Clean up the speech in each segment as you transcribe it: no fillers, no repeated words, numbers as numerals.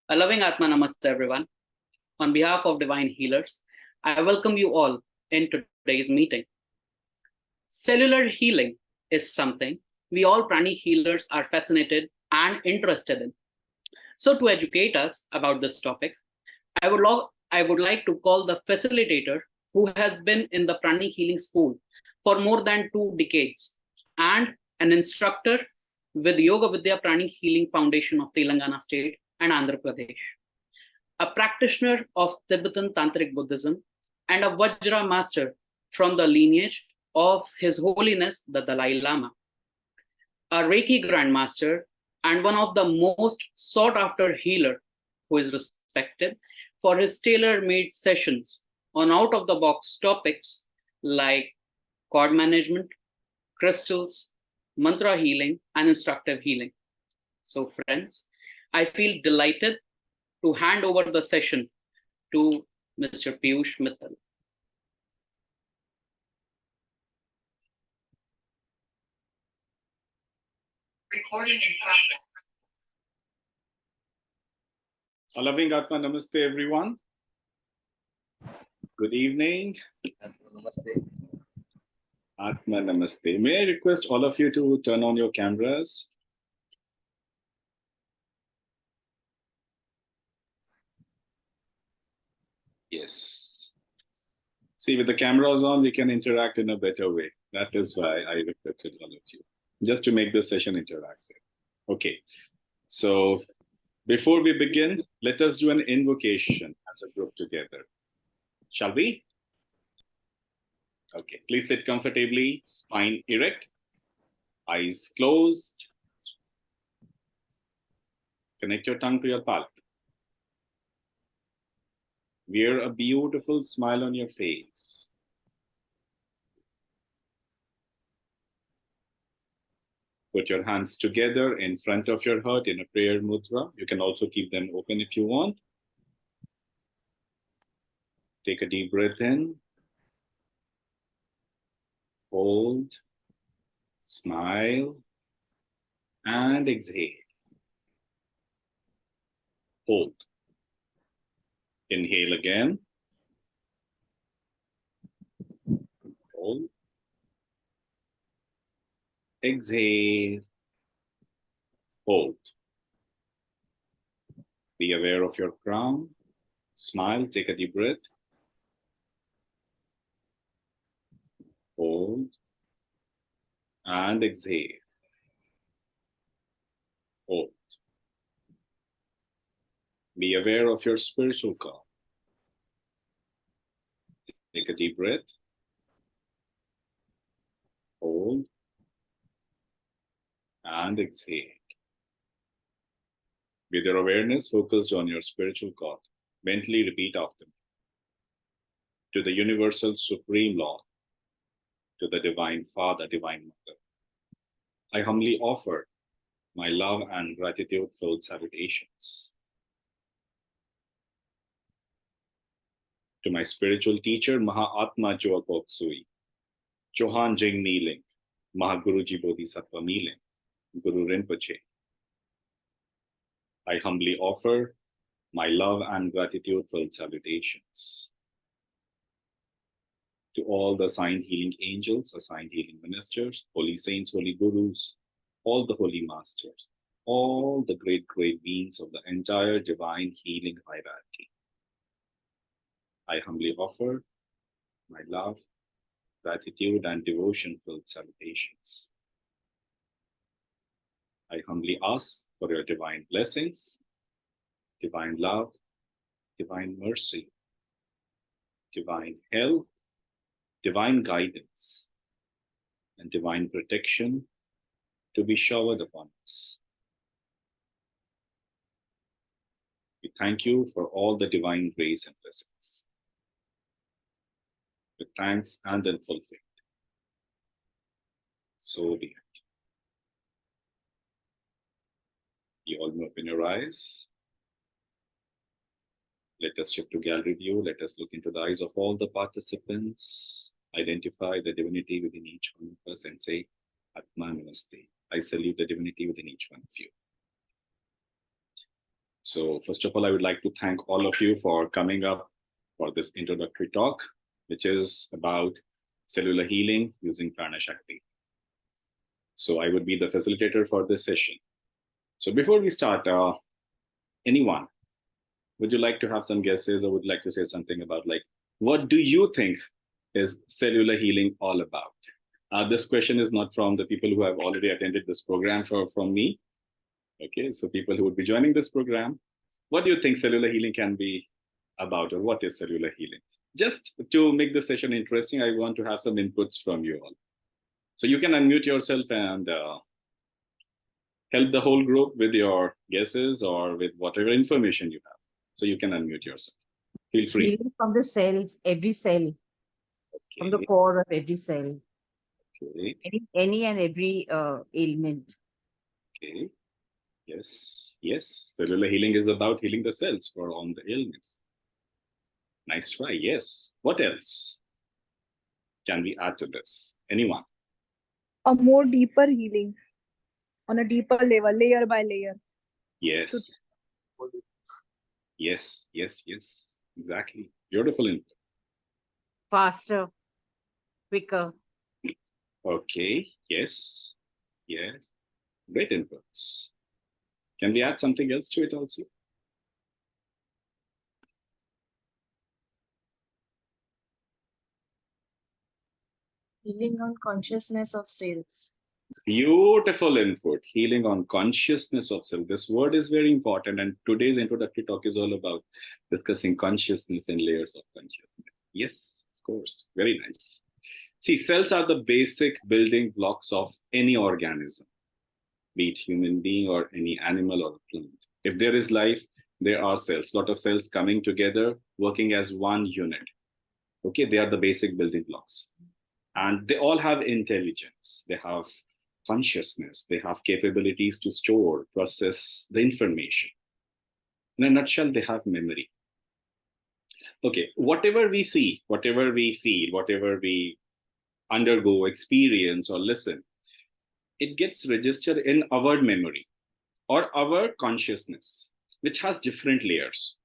A loving Atma Namaste, everyone. On behalf of Divine Healers, I welcome you all in today's meeting. Cellular healing is something we all pranic healers are fascinated and interested in. So, to educate us about this topic, I would like to call the facilitator who has been in the pranic healing school for more than 2 decades and an instructor with Yoga Vidya Pranic Healing Foundation of Telangana State and Andhra Pradesh, a practitioner of Tibetan Tantric Buddhism, and a Vajra master from the lineage of His Holiness the Dalai Lama, a Reiki Grandmaster, and one of the most sought after healer who is respected for his tailor-made sessions on out-of-the-box topics like cord management, crystals, mantra healing, and instructive healing. So friends, I feel delighted to hand over the session to Mr. Piyush Mittal. Recording in progress. A loving Atma Namaste, everyone. Good evening. Namaste. Atma Namaste. May I request all of you to turn on your cameras? Yes. See, with the cameras on, we can interact in a better way. That is why I requested all of you, just to make the session interactive. Okay. So before we begin, let us do an invocation as a group together. Shall we? Okay, please sit comfortably, spine erect, eyes closed. Connect your tongue to your palate. Wear a beautiful smile on your face. Put your hands together in front of your heart in a prayer mudra. You can also keep them open if you want. Take a deep breath in. Hold. Smile. And exhale. Hold. Inhale again. Hold. Exhale. Hold. Be aware of your crown. Smile. Take a deep breath. Hold. And exhale. Hold. Be aware of your spiritual calm. Take a deep breath. Hold. And exhale. With your awareness focused on your spiritual God, mentally repeat after me. To the universal supreme Lord, to the divine Father, divine Mother, I humbly offer my love and gratitude-filled salutations. To my spiritual teacher, Mahatma Joa Koksui, Chohan Jing Niling, Mahaguruji Bodhisattva Niling, Guru Rinpoche, I humbly offer my love and gratitude-filled salutations. To all the assigned healing angels, assigned healing ministers, holy saints, holy gurus, all the holy masters, all the great beings of the entire divine healing hierarchy. I humbly offer my love, gratitude, and devotion-filled salutations. I humbly ask for your divine blessings, divine love, divine mercy, divine health, divine guidance, and divine protection to be showered upon us. We thank you for all the divine grace and blessings. With thanks and in full faith. So be it. You all may open your eyes. Let us shift to gallery view. Let us look into the eyes of all the participants. Identify the divinity within each one of us and say, Atma Namaste. I salute the divinity within each one of you. So first of all, I would like to thank all of you for coming up for this introductory talk, which is about cellular healing using Prana Shakti. So I would be the facilitator for this session. So before we start, anyone, would you like to have some guesses or would like to say something about like, what do you think is cellular healing all about? This question is not from the people who have already attended this program from me. Okay, so people who would be joining this program, what do you think cellular healing can be about, or what is cellular healing? Just to make the session interesting, I want to have some inputs from you all. So you can unmute yourself and help the whole group with your guesses or with whatever information you have. So you can unmute yourself. Feel free. Healing from the cells, every cell, from the Okay. core of every cell, Okay. any and every ailment. Okay. Yes. Yes. Cellular healing is about healing the cells for all the ailments. Nice try. Yes. What else can we add to this? Anyone? A more deeper healing on a deeper level, layer by layer. Yes. Yes. Yes. Yes. Exactly. Beautiful input. Faster, quicker. Okay. Yes. Yes. Great inputs. Can we add something else to it also? Healing on consciousness of cells. Beautiful input. Healing on consciousness of self. This word is very important, and today's introductory talk is all about discussing consciousness and layers of consciousness. Yes, of course. Very nice. See, cells are the basic building blocks of any organism, be it human being or any animal or plant. If there is life, there are cells. A lot of cells coming together, working as one unit. Okay, they are the basic building blocks. And they all have intelligence. They have consciousness. They have capabilities to store, process the information. In a nutshell, they have memory. Okay, whatever we see, whatever we feel, whatever we undergo, experience, or listen, it gets registered in our memory or our consciousness, which has different layers.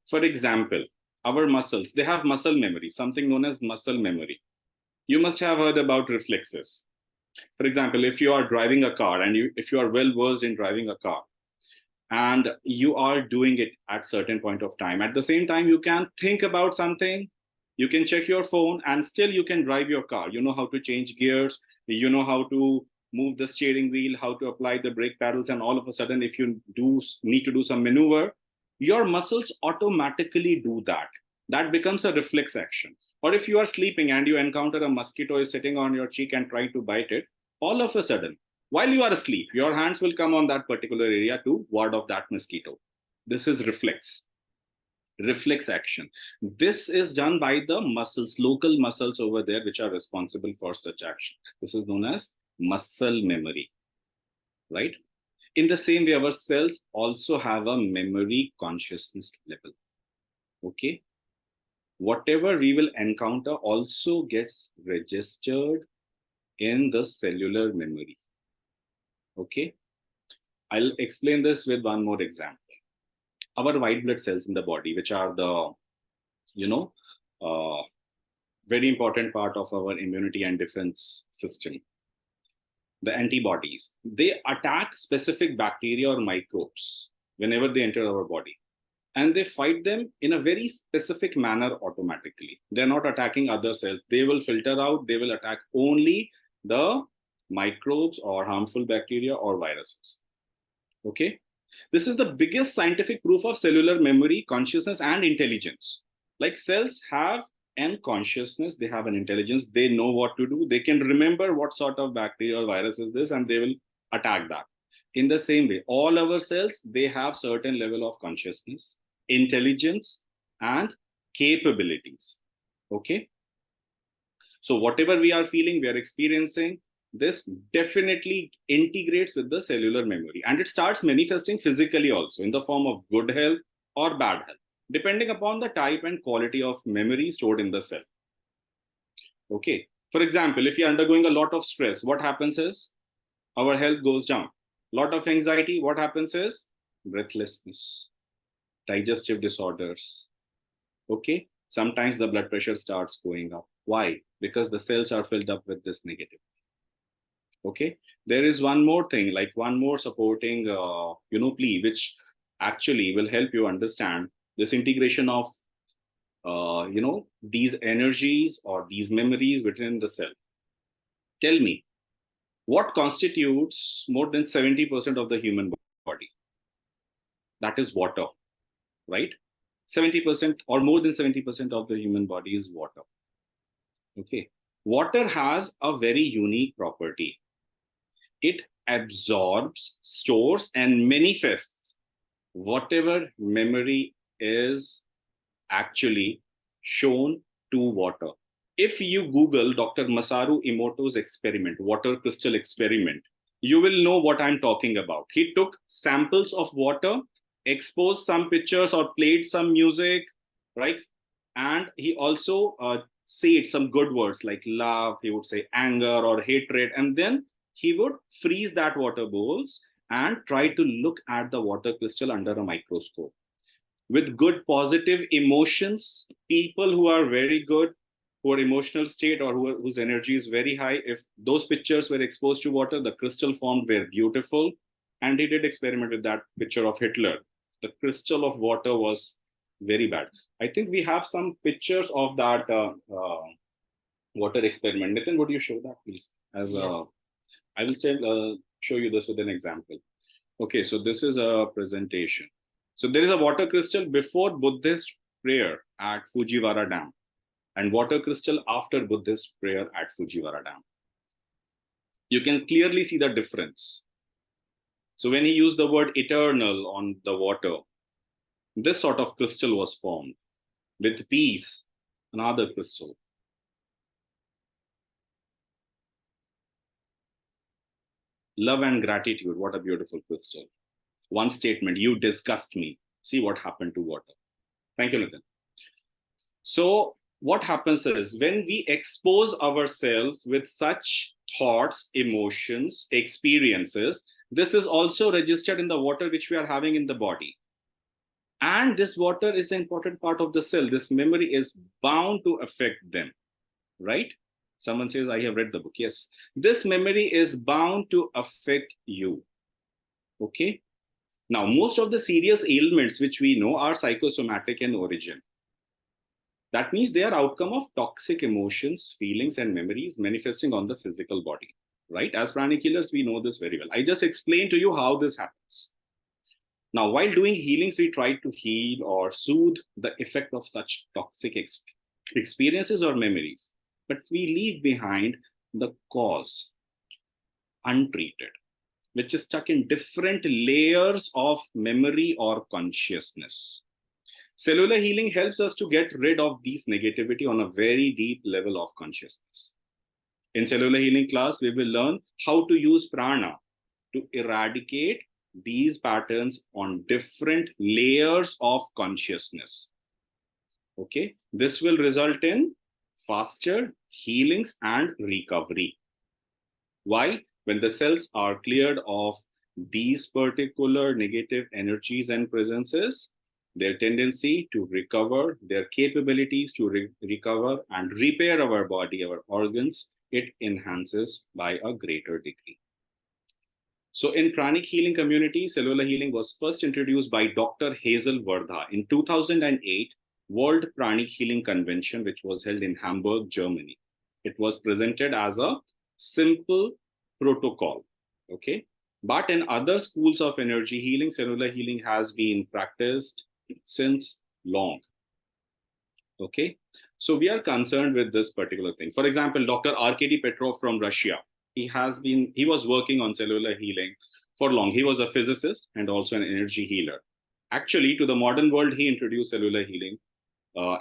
For example, our muscles, they have muscle memory, something known as muscle memory. You must have heard about reflexes. For example, if you are driving a car and if you are well versed in driving a car and you are doing it at certain point of time, at the same time, you can think about something, you can check your phone and still you can drive your car. You know how to change gears, you know how to move the steering wheel, how to apply the brake pedals, and all of a sudden, if you need to do some maneuver, your muscles automatically do that. That becomes a reflex action. Or if you are sleeping and you encounter a mosquito is sitting on your cheek and trying to bite it, all of a sudden, while you are asleep, your hands will come on that particular area to ward off that mosquito. This is reflex action. This is done by the muscles, local muscles over there, which are responsible for such action. This is known as muscle memory, right? In the same way, our cells also have a memory consciousness level. Okay. Whatever we will encounter also gets registered in the cellular memory. Okay. I'll explain this with one more example. Our white blood cells in the body, which are the, very important part of our immunity and defense system, the antibodies, they attack specific bacteria or microbes whenever they enter our body. And they fight them in a very specific manner automatically. They're not attacking other cells. They will filter out, they will attack only the microbes or harmful bacteria or viruses. Okay. This is the biggest scientific proof of cellular memory, consciousness, and intelligence. Like cells have an consciousness, they have an intelligence, they know what to do, they can remember what sort of bacteria or virus is this, and they will attack that. In the same way, all our cells, they have certain level of consciousness, intelligence, and capabilities. Okay. So whatever we are feeling, we are experiencing, this definitely integrates with the cellular memory, and it starts manifesting physically also in the form of good health or bad health, depending upon the type and quality of memory stored in the cell. Okay. For example, if you're undergoing a lot of stress, what happens is our health goes down. Lot of anxiety, what happens is breathlessness, digestive disorders. Okay, sometimes the blood pressure starts going up. Why? Because the cells are filled up with this negative. Okay, there is one more thing, like one more supporting plea, which actually will help you understand this integration of these energies or these memories within the cell. Tell me, what constitutes more than 70% of the human body? That is water, right? 70% or more than 70% of the human body is water. Okay, water has a very unique property. It absorbs, stores, and manifests whatever memory is actually shown to water. If you Google Dr. Masaru Emoto's experiment, water crystal experiment, you will know what I'm talking about. He took samples of water, exposed some pictures or played some music, right? And he also said some good words like love, he would say anger or hatred, and then he would freeze that water bowls and try to look at the water crystal under a microscope. With good positive emotions, people who are very good, who are emotional state or whose energy is very high, if those pictures were exposed to water, the crystal formed were beautiful. And he did experiment with that picture of Hitler. The crystal of water was very bad. I think we have some pictures of that water experiment. Nitin, would you show that, please? As Yes. I will say, show you this with an example. Okay, so this is a presentation. So there is a water crystal before Buddhist prayer at Fujiwara Dam and water crystal after Buddhist prayer at Fujiwara Dam. You can clearly see the difference. So when he used the word eternal on the water, this sort of crystal was formed. With peace, another crystal. Love and gratitude, what a beautiful crystal. One statement, you disgust me. See what happened to water. Thank you, Nitin. So what happens is when we expose ourselves with such thoughts, emotions, experiences, this is also registered in the water which we are having in the body. And this water is an important part of the cell. This memory is bound to affect them, right? Someone says, I have read the book. Yes, this memory is bound to affect you. Okay. Now, most of the serious ailments which we know are psychosomatic in origin. That means they are outcome of toxic emotions, feelings, and memories manifesting on the physical body, right? As pranic healers, we know this very well. I just explained to you how this happens. Now, while doing healings, we try to heal or soothe the effect of such toxic experiences or memories, but we leave behind the cause untreated, which is stuck in different layers of memory or consciousness. Cellular healing helps us to get rid of these negativity on a very deep level of consciousness. In cellular healing class, we will learn how to use prana to eradicate these patterns on different layers of consciousness. Okay, this will result in faster healings and recovery. Why? When the cells are cleared of these particular negative energies and presences, their tendency to recover, their capabilities to recover and repair our body, our organs, it enhances by a greater degree. So in pranic healing community, cellular healing was first introduced by Dr. Hazel Vardha in 2008 World Pranic Healing Convention, which was held in Hamburg, Germany. It was presented as a simple protocol, okay? But in other schools of energy healing, cellular healing has been practiced since long, okay? So we are concerned with this particular thing. For example, Dr. Arkady Petrov from Russia, he was working on cellular healing for long. He was a physicist and also an energy healer. Actually, to the modern world, he introduced cellular healing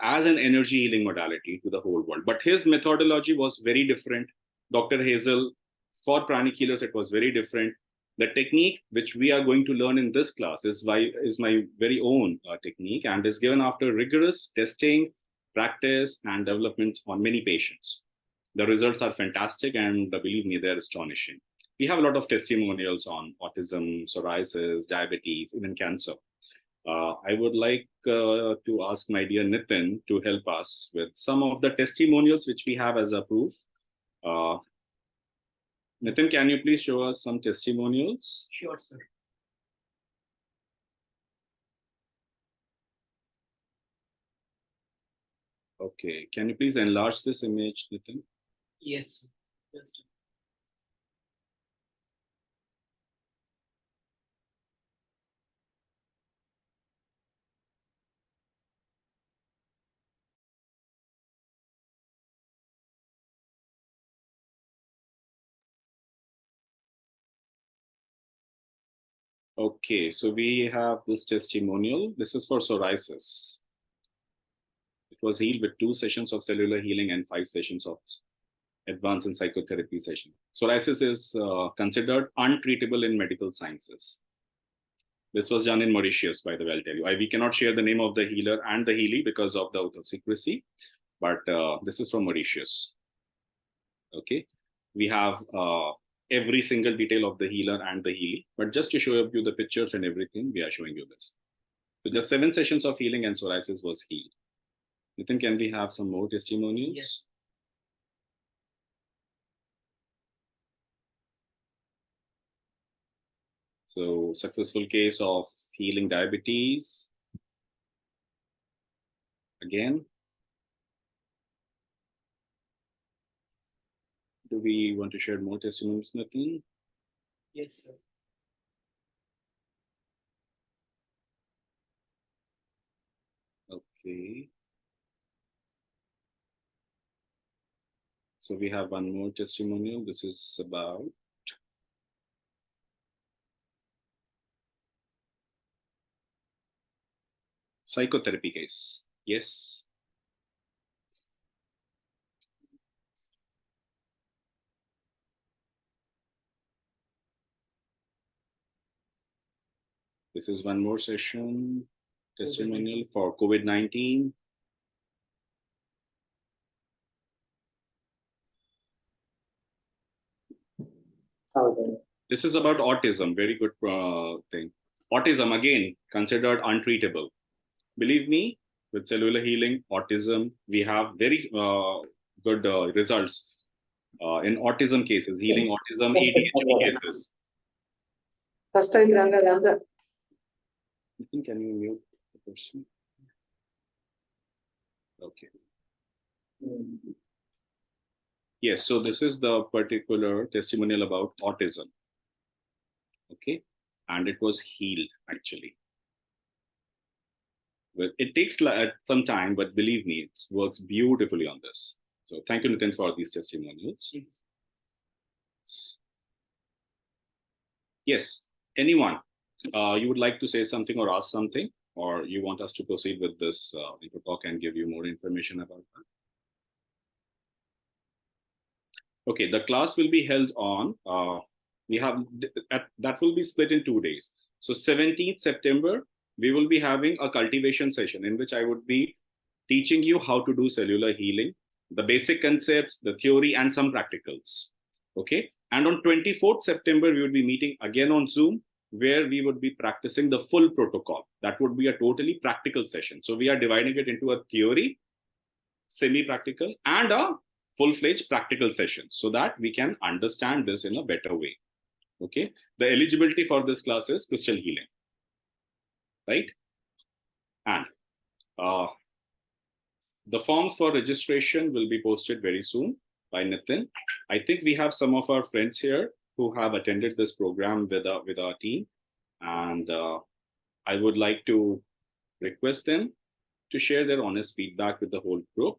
as an energy healing modality to the whole world. But his methodology was very different. Dr. Hazel, for pranic healers, it was very different. The technique which we are going to learn in this class is my very own technique and is given after rigorous testing, practice, and development on many patients. The results are fantastic, and believe me, they're astonishing. we have a lot of testimonials on autism, psoriasis, diabetes, even cancer. I would like to ask my dear Nitin to help us with some of the testimonials which we have as a proof. Nitin, can you please show us some testimonials? Sure, sir. Okay, can you please enlarge this image, Nitin? Yes, sir. Just Okay, so we have this testimonial. This is for psoriasis. It was healed with 2 sessions of cellular healing and 5 sessions of advanced in psychotherapy session. Psoriasis is considered untreatable in medical sciences. This was done in Mauritius, by the way, I'll tell you. We cannot share the name of the healer and the healing because of the oath of secrecy, but this is from Mauritius. Okay, we have every single detail of the healer and the healing, but just to show you the pictures and everything, we are showing you this. So just 7 sessions of healing and psoriasis was healed. Nitin, can we have some more testimonials? Yes. So successful case of healing diabetes. Again, do we want to share more testimonials, Nitin? yes, sir. Okay. So we have one more testimonial. This is about psychotherapy case. Yes. This is one more session testimonial for COVID-19. This is about autism. Very good thing. Autism, again, considered untreatable. Believe me, with cellular healing, autism, we have very good results in autism cases, healing autism, ADHD cases. Nitin, can you mute the person? Okay. Yes, so this is the particular testimonial about autism. Okay, and it was healed actually. Well, it takes some time, but believe me, it works beautifully on this. So thank you, Nitin, for these testimonials. Yes, anyone, you would like to say something or ask something, or you want us to proceed with this info talk and give you more information about that? Okay, the class will be held on, that will be split in 2 days. So 17th September, we will be having a cultivation session in which I would be teaching you how to do cellular healing, the basic concepts, the theory, and some practicals. Okay. And on 24th September, we would be meeting again on Zoom, where we would be practicing the full protocol. That would be a totally practical session. So we are dividing it into a theory, semi-practical, and a full-fledged practical session so that we can understand this in a better way. Okay. The eligibility for this class is crystal healing. Right. And the forms for registration will be posted very soon by Nitin. I think we have some of our friends here who have attended this program with our team. And I would like to request them to share their honest feedback with the whole group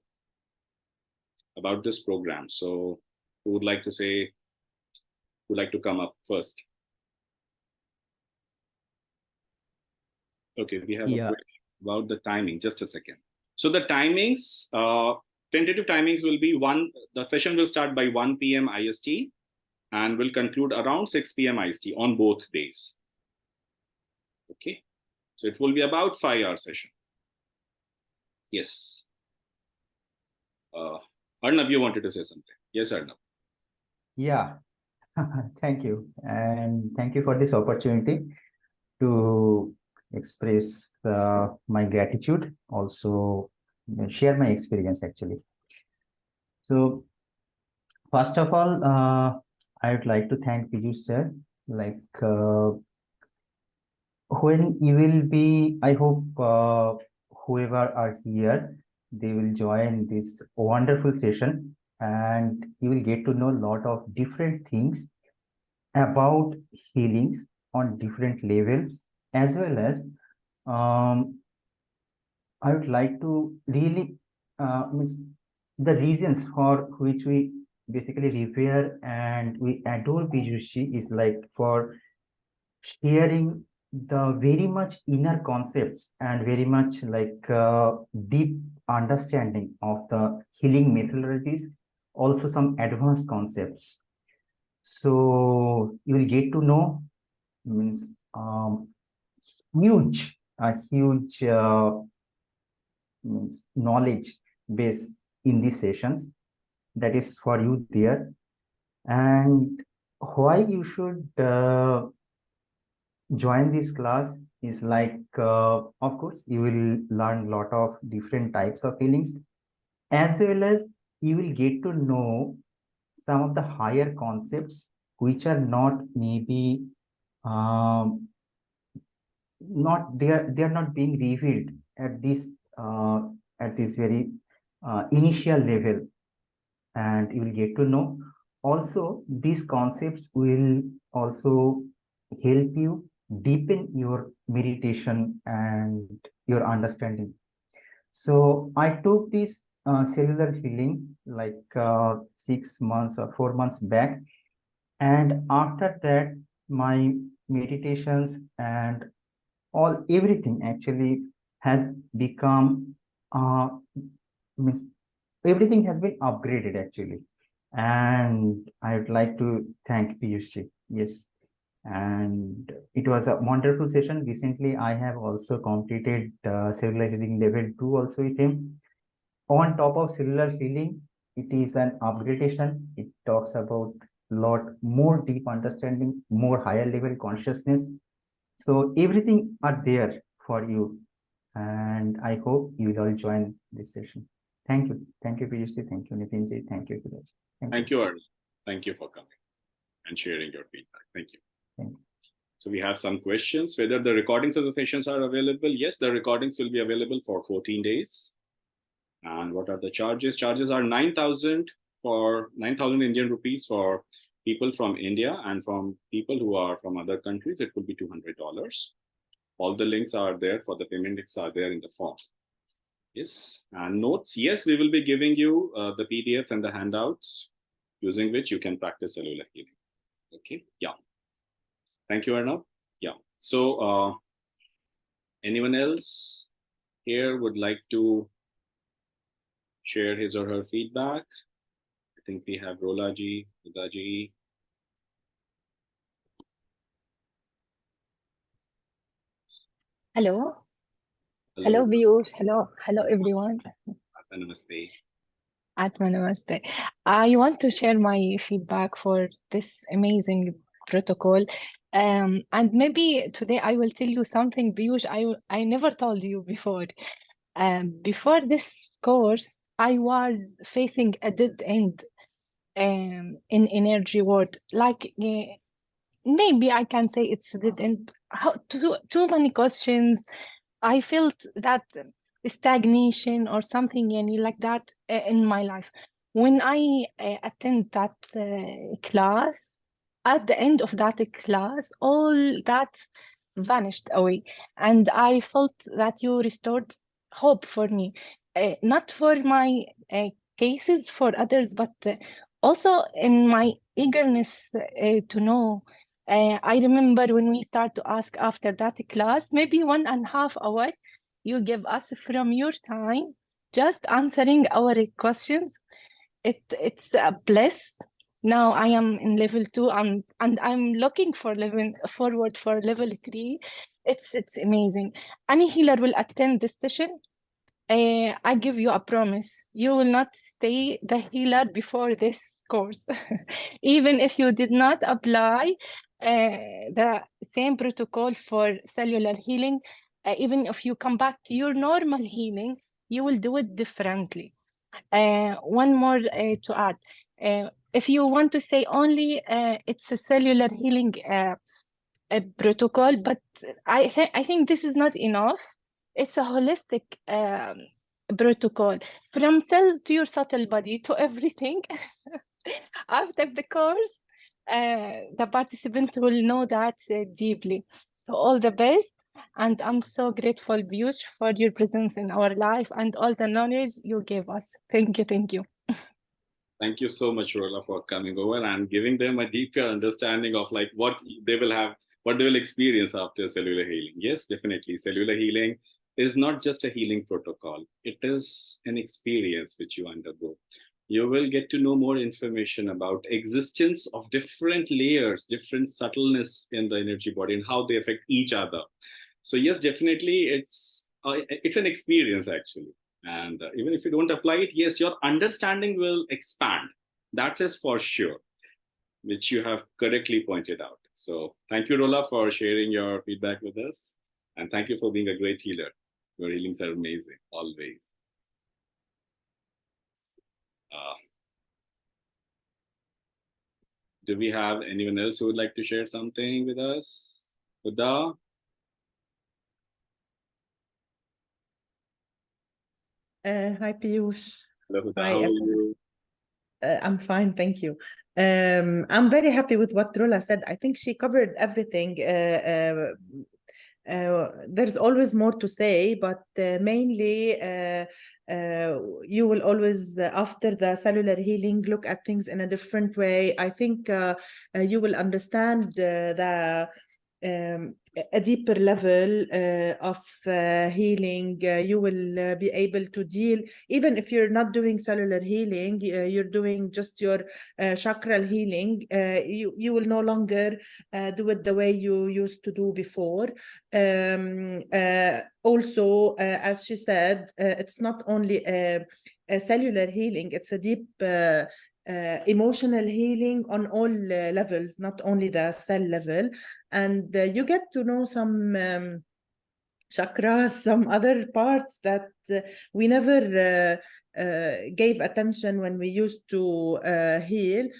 about this program. So who would like to say, who would like to come up first? Okay, we have a question about the timing. Just a second. So the timings, tentative timings will be the session will start by 1 p.m. IST and will conclude around 6 p.m. IST on both days. Okay, so it will be about 5-hour session. Yes. Arnab, you wanted to say something? Yes, Arnab. Yeah, Thank you. And thank you for this opportunity to express my gratitude, also share my experience actually. So, first of all, I would like to thank Piju sir. Like, when you will be, I hope whoever are here, they will join this wonderful session and you will get to know a lot of different things about healings on different levels, as well as I would like to really means the reasons for which we basically revere and we adore Pijushi is like for sharing the very much inner concepts and very much like deep understanding of the healing methodologies, also some advanced concepts. So you will get to know means huge means knowledge base in these sessions that is for you there. And why you should join this class is like of course you will learn a lot of different types of healings, as well as you will get to know some of the higher concepts which are not maybe um, not they are not being revealed uh, at this very initial level, and you will get to know also these concepts will also help you deepen your meditation and your understanding. So I took this cellular healing like 6 months or 4 months back, and after that my meditations and all everything actually has become means everything has been upgraded actually. And I would like to thank Piyushji. Yes. And it was a wonderful session. Recently, I have also completed cellular healing level 2 also with him. On top of cellular healing, it is an upgradation. It talks about lot more deep understanding, more higher level consciousness. So everything are there for you. And I hope you will all join this session. Thank you. Thank you, Piyushji. Thank you, Nitinji. Thank you, Viraj. Thank you, Arun. Thank you for coming and sharing your feedback. Thank you. Thank you. So we have some questions, whether the recordings of the sessions are available. Yes, the recordings will be available for 14 days. And what are the charges? Charges are 9,000 for 9,000 Indian rupees for people from India, and from people who are from other countries, it will be $200. All the links are there for the payment links are there in the form. Yes, and notes. Yes, we will be giving you the PDFs and the handouts using which you can practice cellular healing. Okay, yeah. Thank you, Arnav. Yeah. So, anyone else here would like to share his or her feedback? I think we have Rolaji, Udaji. Hello. Hello, viewers. Hello, everyone. Namaste. Atma Namaste. I want to share my feedback for this amazing protocol. And maybe today I will tell you something, Piyush, I never told you before. Before this course, I was facing a dead end in energy world. Like, maybe I can say it's a dead end. Too many questions. I felt that stagnation or something like that in my life. When I attend that class, at the end of that class, all that vanished away. And I felt that you restored hope for me, not for my cases, for others, but also in my eagerness to know. I remember when we start to ask after that class, maybe 1.5 hours, you give us from your time, just answering our questions. It's a bliss. Now I am in level 2, and I'm looking forward for level 3. It's amazing. Any healer will attend this session. I give you a promise. You will not stay the healer before this course. Even if you did not apply the same protocol for cellular healing, even if you come back to your normal healing, you will do it differently. One more to add. If you want to say only it's a cellular healing a protocol, but I think this is not enough. It's a holistic protocol from cell to your subtle body to everything. After the course, the participant will know that deeply. So all the best. And I'm so grateful, Piyush, for your presence in our life and all the knowledge you gave us. Thank you. Thank you. Thank you so much, Rola, for coming over and giving them a deeper understanding of like what they will have, what they will experience after cellular healing. Yes, definitely. Cellular healing is not just a healing protocol. It is an experience which you undergo. You will get to know more information about existence of different layers, different subtleness in the energy body and how they affect each other. So yes, definitely it's an experience actually. And even if you don't apply it, yes, your understanding will expand. That is for sure, which you have correctly pointed out. So thank you, Rola, for sharing your feedback with us. And thank you for being a great healer. Your healings are amazing, always. Do we have anyone else who would like to share something with us? Huda? Hi, Piyush. Hello, Huda. Hi, How are everyone. you? I'm fine, thank you. I'm very happy with what Rola said. I think she covered everything. There's always more to say, but mainly you will always, after the cellular healing, look at things in a different way. I think you will understand a deeper level of healing. You will be able to deal, even if you're not doing cellular healing, you're doing just your chakral healing, you will no longer do it the way you used to do before. Also, as she said, it's not only a cellular healing, it's a deep emotional healing on all levels, not only the cell level. And you get to know some chakras, some other parts that we never gave attention when we used to heal.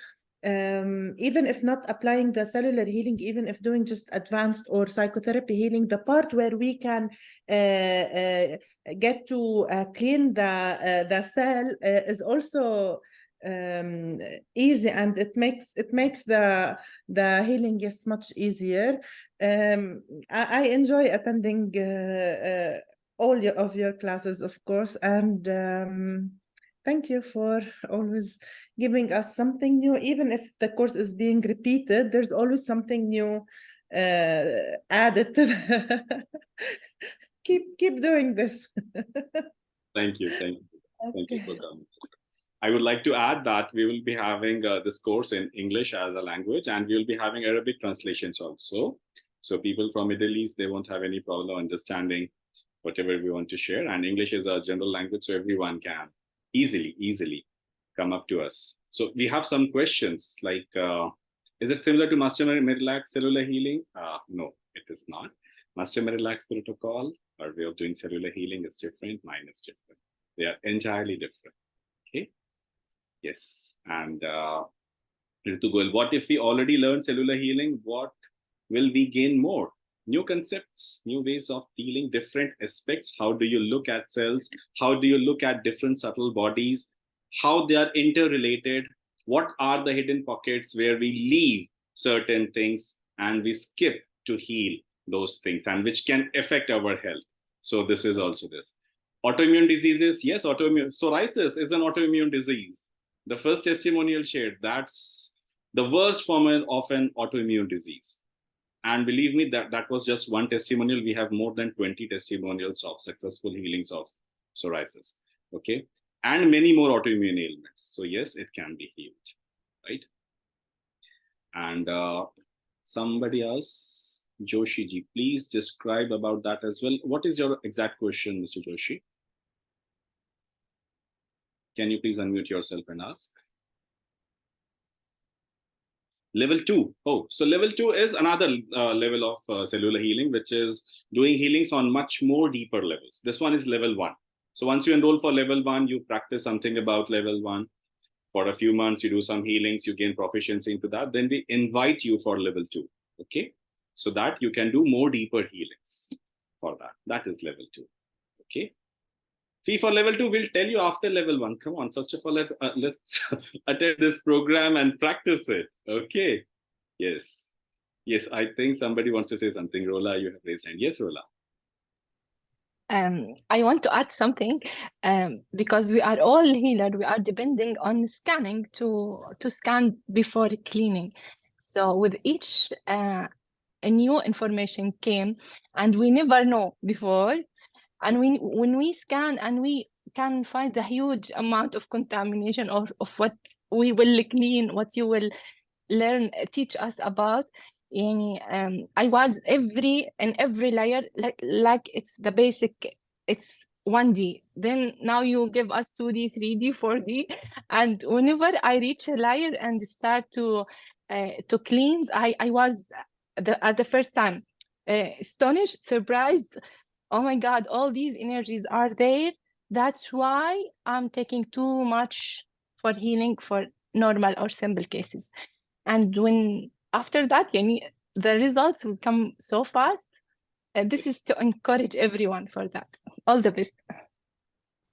Even if not applying the cellular healing, even if doing just advanced or psychotherapy healing, the part where we can get to clean the cell is also easy, and it makes the healing is much easier. I enjoy attending all of your classes, of course, and thank you for always giving us something new. Even if the course is being repeated, there's always something new added to keep doing this. Thank you. Thank you for Okay. coming. I would like to add that we will be having this course in English as a language, and we will be having Arabic translations also. So people from Middle East, they won't have any problem understanding whatever we want to share. And English is a general language, so everyone can easily come up to us. So we have some questions like, is it similar to Master Merilax cellular healing? No, it is not. Master Merilax protocol, our way of doing cellular healing is different. Mine is different. They are entirely different. Okay. Yes. And Ritu, what if we already learned cellular healing? What will we gain more? New concepts, new ways of dealing, different aspects. How do you look at cells? How do you look at different subtle bodies? How they are interrelated? What are the hidden pockets where we leave certain things and we skip to heal those things, and which can affect our health? So this is also this. Autoimmune diseases, yes, autoimmune. Psoriasis is an autoimmune disease. The first testimonial shared, that's the worst form of an autoimmune disease. And believe me, that was just one testimonial. We have more than 20 testimonials of successful healings of psoriasis. Okay. And many more autoimmune ailments. So yes, it can be healed, right? And somebody else, Joshi ji, please describe about that as well. What is your exact question, Mr. Joshi? Can you please unmute yourself and ask? Level 2. Oh, so level 2 is another level of cellular healing, which is doing healings on much more deeper levels. This one is level 1. So once you enroll for level 1, you practice something about level 1. For a few months, you do some healings, you gain proficiency into that. Then we invite you for level 2. Okay. So that you can do more deeper healings for that. That is level 2. Okay. Fee for level 2, we'll tell you after level 1. Come on, first of all, let's attend this program and practice it. Okay. Yes. Yes, I think somebody wants to say something. Rola, you have raised hand. Yes, Rola. I want to add something because we are all healers. We are depending on scanning to scan before cleaning. So with each a new information came, and we never know before. And when we scan and we can find the huge amount of contamination of what we will clean, what you will learn, teach us about. I was in every layer like it's the basic, it's 1D. Then now you give us 2D, 3D, 4D, and whenever I reach a layer and start to cleanse, I was at the first time astonished, surprised. Oh my God, all these energies are there. That's why I'm taking too much for healing for normal or simple cases. And when after that, the results will come so fast. This is to encourage everyone for that. All the best.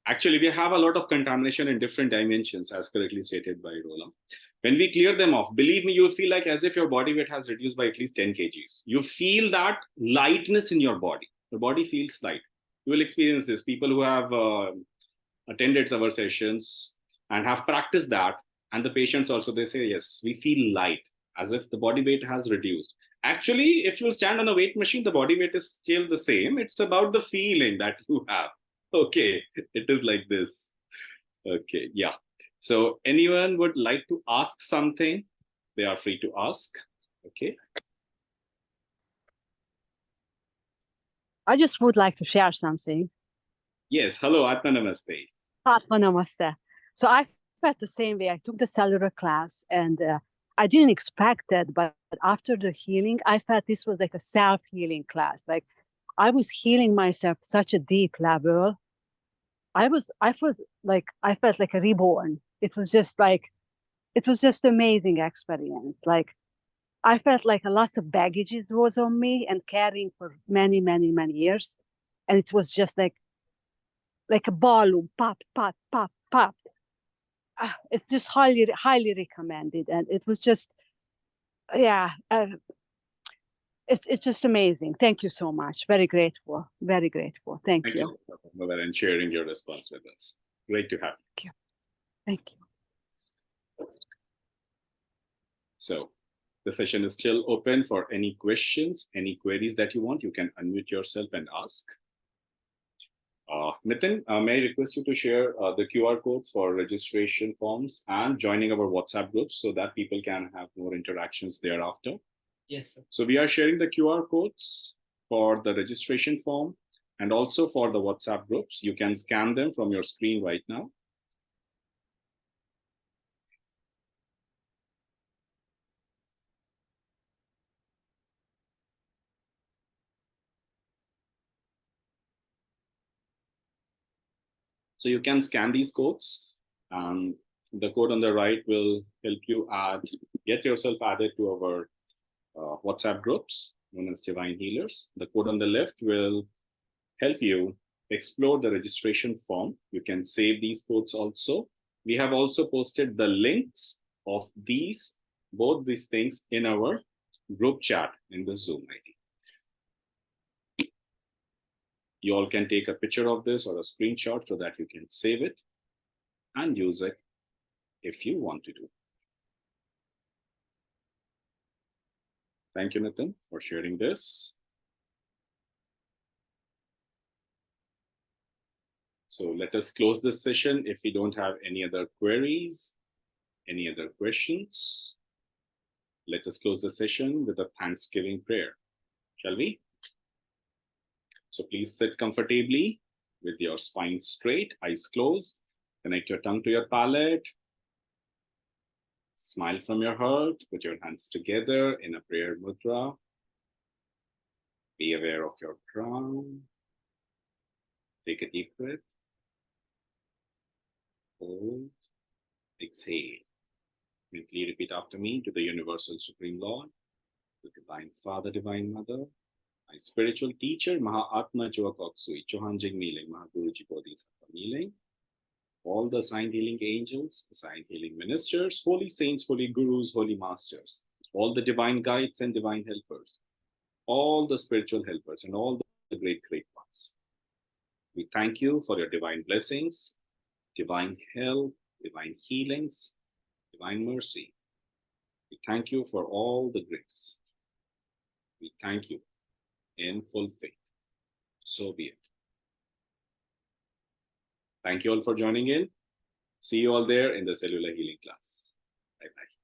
Actually, we have a lot of contamination in different dimensions, as correctly stated by Rola. When we clear them off, believe me, you'll feel like as if your body weight has reduced by at least 10 kgs. You feel that lightness in your body. The body feels light. You will experience this. People who have attended our sessions and have practiced that, and the patients also, they say, yes, we feel light, as if the body weight has reduced. Actually, if you stand on a weight machine, the body weight is still the same. It's about the feeling that you have. Okay, it is like this. Okay, yeah. So anyone would like to ask something, they are free to ask. Okay. I just would like to share something. Yes, hello, Atma Namaste. Atma Namaste. So I felt the same way. I took the cellular class and I didn't expect that, but after the healing, I felt this was like a self-healing class. Like I was healing myself such a deep level. I felt like a reborn. It was just amazing experience. Like I felt like a lot of baggage was on me and carrying for many, many, many years. And it was just like a balloon, pop, pop, pop, pop. It's just highly, highly recommended. And it was just, yeah, it's just amazing. Thank you so much. Very grateful. Very grateful. Thank you. Thank you, and sharing your response with us. Great to have you. Thank you. So the session is still open for any questions, any queries that you want. You can unmute yourself and ask. Nitin, may I request you to share the QR codes for registration forms and joining our WhatsApp groups so that people can have more interactions thereafter? Yes, sir. So we are sharing the QR codes for the registration form and also for the WhatsApp groups. You can scan them from your screen right now. So you can scan these codes. The code on the right will help you get yourself added to our WhatsApp groups known as Divine Healers. The code on the left will help you explore the registration form. You can save these codes also. We have also posted the links of both these things in our group chat in the Zoom ID. You all can take a picture of this or a screenshot so that you can save it and use it if you want to do. Thank you, Nitin, for sharing this. So let us close this session if we don't have any other queries, any other questions. Let us close the session with a Thanksgiving prayer, shall we? So please sit comfortably with your spine straight, eyes closed. Connect your tongue to your palate. Smile from your heart. Put your hands together in a prayer mudra. Be aware of your crown. Take a deep breath. Hold. Exhale. Mentally repeat after me to the Universal Supreme Lord, the Divine Father, Divine Mother, my spiritual teacher, Maha-Atma Joakoksui, Chohanjing Miling, Mahaguruji Bodhisattva Miling, all the assigned healing angels, assigned healing ministers, holy saints, holy gurus, holy masters, all the divine guides and divine helpers, all the spiritual helpers, and all the great, great ones. We thank you for your divine blessings, divine health, divine healings, divine mercy. We thank you for all the grace. We thank you in full faith. So be it. Thank you all for joining in. See you all there in the cellular healing class. Bye-bye.